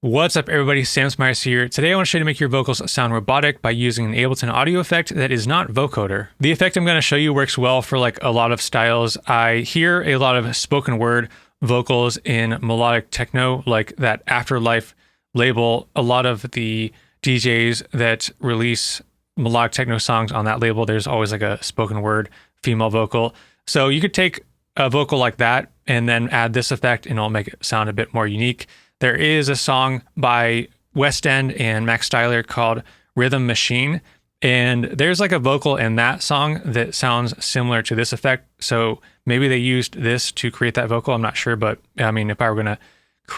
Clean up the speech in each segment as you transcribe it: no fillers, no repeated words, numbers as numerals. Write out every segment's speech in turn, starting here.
What's up everybody, Sam Smyers here. Today I want to show you how to make your vocals sound robotic by using an Ableton audio effect that is not vocoder. The effect I'm going to show you works well for like a lot of styles. I hear a lot of spoken word vocals in melodic techno, like that Afterlife label. A lot of the DJs that release melodic techno songs on that label, there's always like a spoken word female vocal. So you could take a vocal like that and then add this effect and it'll make it sound a bit more unique. There is a song by West End and Max Styler called Rhythm Machine, and there's like a vocal in that song that sounds similar to this effect. So maybe they used this to create that vocal. I'm not sure, but I mean, if I were gonna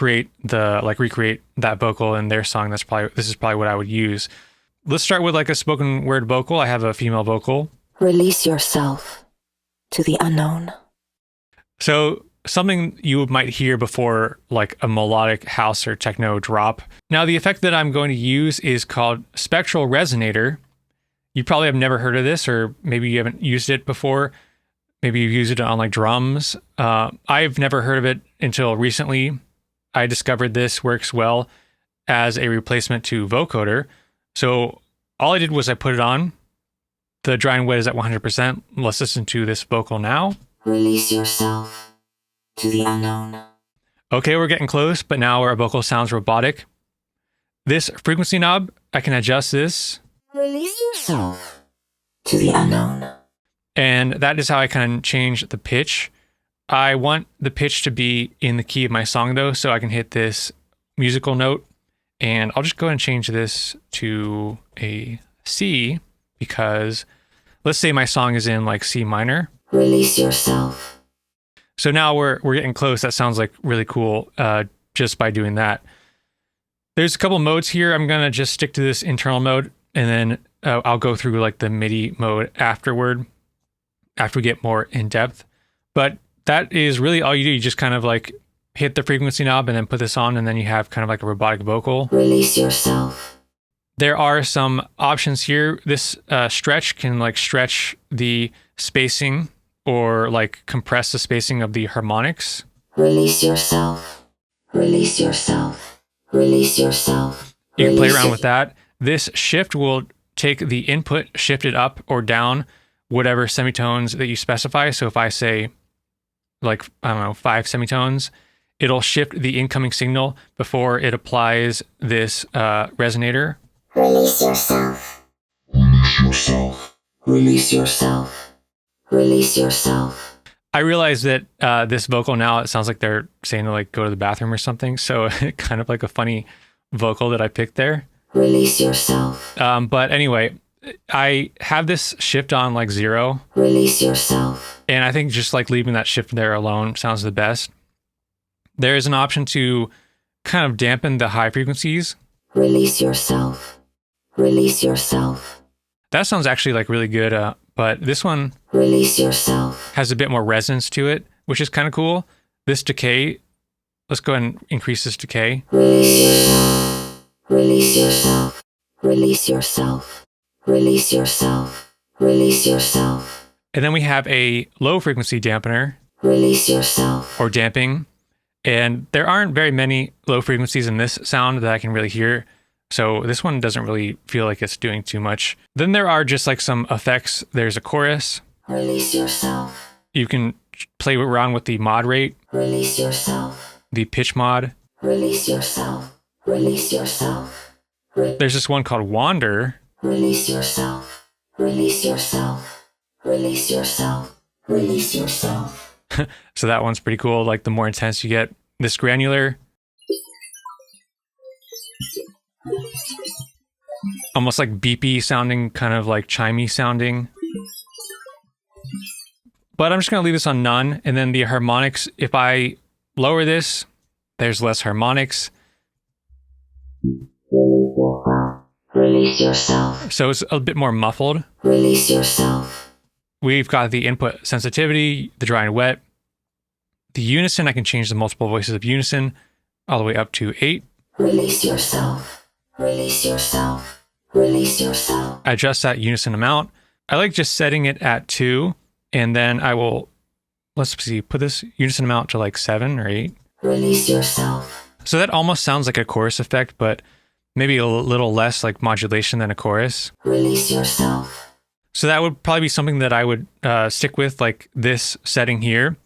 recreate that vocal in their song, this is probably what I would use. Let's start with like a spoken word vocal. I have a female vocal. Release yourself to the unknown. So something you might hear before like a melodic house or techno drop. Now the effect that I'm going to use is called Spectral Resonator. You probably have never heard of this, or maybe you haven't used it before. Maybe you've used it on like drums. I've never heard of it until recently. I discovered this works well as a replacement to vocoder. So all I did was I put it on. The dry and wet is at 100%. Let's listen to this vocal now. Release yourself to the unknown. Okay, we're getting close, but now our vocal sounds robotic. This frequency knob, I can adjust this. Release yourself to the unknown. And that is how I can change the pitch. I want the pitch to be in the key of my song though, so I can hit this musical note. And I'll just go ahead and change this to a C, because let's say my song is in like C minor. Release yourself. So now we're getting close. That sounds like really cool just by doing that. There's a couple modes here. I'm going to just stick to this internal mode, and then I'll go through like the MIDI mode afterward, after we get more in depth. But that is really all you do. You just kind of like hit the frequency knob and then put this on, and then you have kind of like a robotic vocal. Release yourself. There are some options here. This stretch can like stretch the spacing or like compress the spacing of the harmonics. Release yourself. Release yourself. Release yourself. You can play around with that. This shift will take the input, shift it up or down, whatever semitones that you specify. So if I say like, I don't know, 5 semitones, it'll shift the incoming signal before it applies this resonator. Release yourself. Release yourself. Release yourself. Release yourself. I realize that this vocal now, it sounds like they're saying to like go to the bathroom or something. So kind of like a funny vocal that I picked there. Release yourself. But anyway, I have this shift on like 0. Release yourself. And I think just like leaving that shift there alone sounds the best. There is an option to kind of dampen the high frequencies. Release yourself. Release yourself. That sounds actually like really good. But this one Release yourself. has a bit more resonance to it, which is kind of cool. This decay, let's go ahead and increase this decay. Release yourself. Release yourself. Release yourself. Release yourself. Release yourself. And then we have a low frequency dampener. Release yourself. Or damping. And there aren't very many low frequencies in this sound that I can really hear. So this one doesn't really feel like it's doing too much. Then there are just like some effects. There's a chorus. Release yourself. You can play around with the mod rate. Release yourself. The pitch mod. Release yourself. Release yourself. There's this one called Wander. Release yourself. Release yourself. Release yourself. Release yourself. So that one's pretty cool. Like the more intense you get. This granular. Almost like beepy sounding, kind of like chimey sounding. But I'm just going to leave this on none. And then the harmonics, if I lower this, there's less harmonics. Release yourself. So it's a bit more muffled. Release yourself. We've got the input sensitivity, the dry and wet. The unison, I can change the multiple voices of unison all the way up to 8. Release yourself. Release yourself. Release yourself. I adjust that unison amount. I like just setting it at 2, and then I will, let's see, put this unison amount to like 7 or 8. Release yourself. So that almost sounds like a chorus effect, but maybe a little less like modulation than a chorus. Release yourself. So that would probably be something that I would stick with, like this setting here.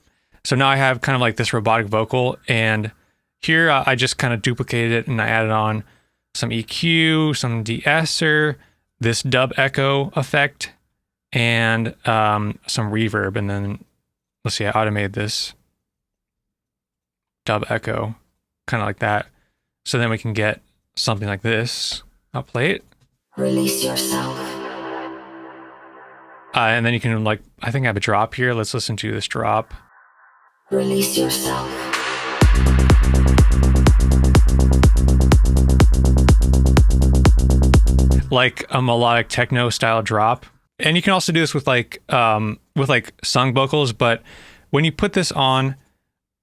So now I have kind of like this robotic vocal, and here I just kind of duplicated it and I added on some EQ, some de-esser, this dub echo effect, and some reverb. And then let's see, I automated this dub echo, kind of like that. So then we can get something like this. I'll play it. Release yourself. And then you can, like, I think I have a drop here. Let's listen to this drop. Release yourself. Like a melodic techno style drop. And you can also do this with like sung vocals, but when you put this on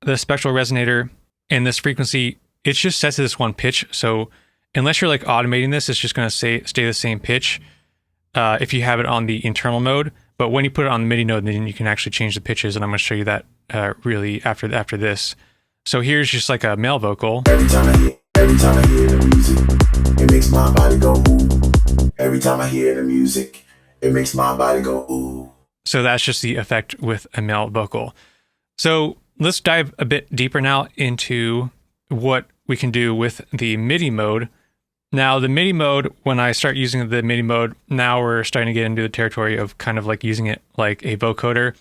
the Spectral Resonator and this frequency, it's just set to this one pitch. So unless you're like automating this, it's just going to stay the same pitch if you have it on the internal mode. But when you put it on the MIDI node, then you can actually change the pitches, and I'm going to show you that really after this. So here's just like a male vocal. Every time I hear the music, it makes my body go ooh. Every time I hear the music, it makes my body go ooh. So that's just the effect with a male vocal. So let's dive a bit deeper now into what we can do with the MIDI mode. Now the MIDI mode, when I start using the MIDI mode, now we're starting to get into the territory of kind of like using it like a vocoder.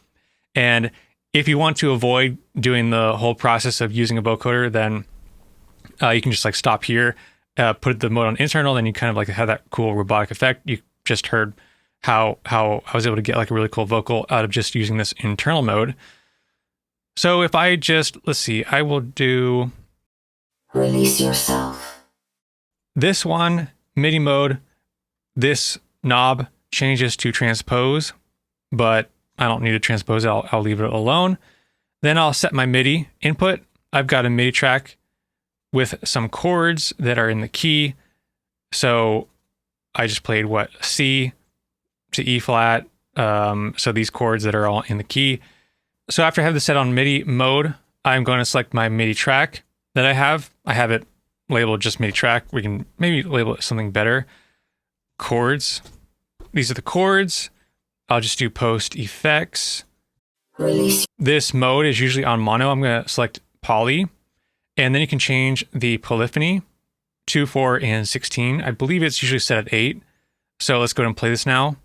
And if you want to avoid doing the whole process of using a vocoder, then you can just like stop here, put the mode on internal, then you kind of like have that cool robotic effect. You just heard how I was able to get like a really cool vocal out of just using this internal mode. So if I just, let's see, I will do Release yourself. this one, MIDI mode. This knob changes to transpose, but I don't need to transpose it. I'll leave it alone. Then I'll set my MIDI input. I've got a MIDI track with some chords that are in the key. So I just played C to E flat. So these chords that are all in the key. So after I have this set on MIDI mode, I'm going to select my MIDI track that I have. I have it labeled just MIDI track. We can maybe label it something better. Chords. These are the chords. I'll just do post effects. Release. This mode is usually on mono. I'm going to select poly, and then you can change the polyphony 2, 4, and 16. I believe it's usually set at 8. So let's go ahead and play this now.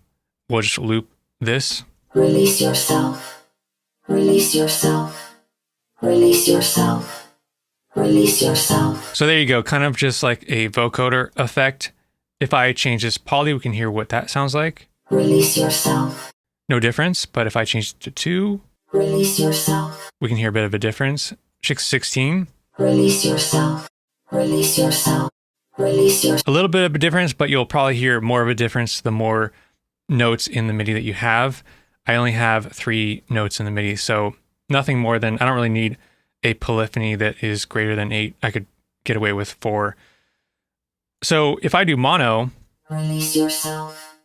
We'll just loop this. Release yourself. Release yourself. Release yourself. Release yourself. So there you go, kind of just like a vocoder effect. If I change this poly, we can hear what that sounds like. Release yourself. No difference, but if I change it to 2, Release yourself. we can hear a bit of a difference. 16, Release yourself. Release yourself. Release yourself. a little bit of a difference, but you'll probably hear more of a difference the more notes in the MIDI that you have. I only have 3 notes in the MIDI, so nothing more than, I don't really need a polyphony that is greater than 8. I could get away with 4. So if I do mono, Release yourself.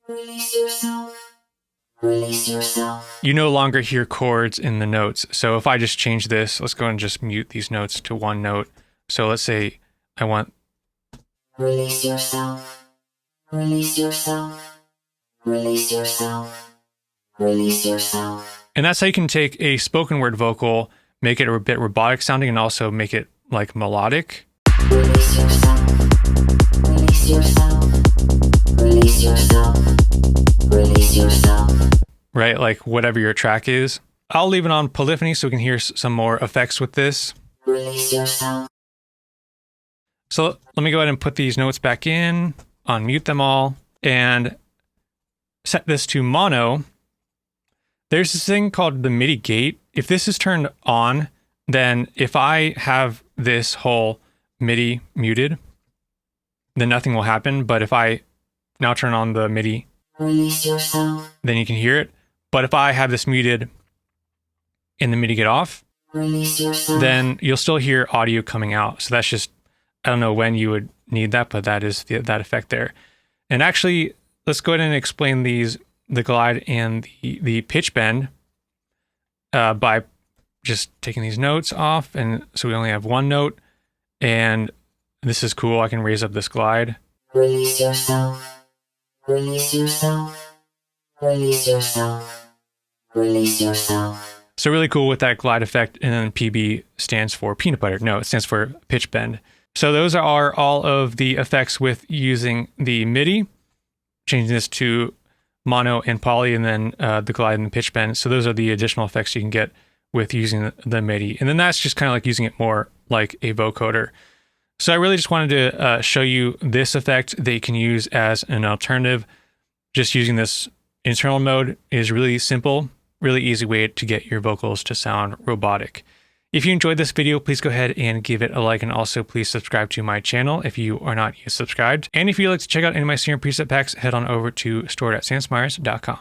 Release yourself. Release yourself. you no longer hear chords in the notes. So if I just change this, let's go and just mute these notes to 1 note. So let's say I want, Release yourself. Release yourself. Release yourself. Release yourself. and that's how you can take a spoken word vocal, make it a bit robotic sounding, and also make it like melodic. Release yourself. Release yourself. Release yourself. Release yourself. Right? Like whatever your track is. I'll leave it on polyphony so we can hear some more effects with this. Release yourself. So let me go ahead and put these notes back in, unmute them all, and set this to mono. There's this thing called the MIDI gate. If this is turned on, then if I have this whole MIDI muted, then nothing will happen. But if I now turn on the MIDI, Release yourself. then you can hear it. But if I have this muted and the MIDI get off, Release yourself. then you'll still hear audio coming out. So that's just, I don't know when you would need that, but that is that effect there. And actually, let's go ahead and explain these, the glide and the pitch bend by just taking these notes off. And so we only have 1 note. And this is cool. I can raise up this glide. Release yourself. Release yourself. Release yourself. Release yourself. So really cool with that glide effect. And then PB stands for peanut butter. No, it stands for pitch bend. So those are all of the effects with using the MIDI, changing this to mono and poly, and then the glide and the pitch bend. So those are the additional effects you can get with using the MIDI. And then that's just kind of like using it more like a vocoder. So I really just wanted to show you this effect that you can use as an alternative. Just using this internal mode is really simple, really easy way to get your vocals to sound robotic. If you enjoyed this video, please go ahead and give it a like, and also please subscribe to my channel if you are not yet subscribed. And if you'd like to check out any of my serum preset packs, head on over to store.samsmyers.com.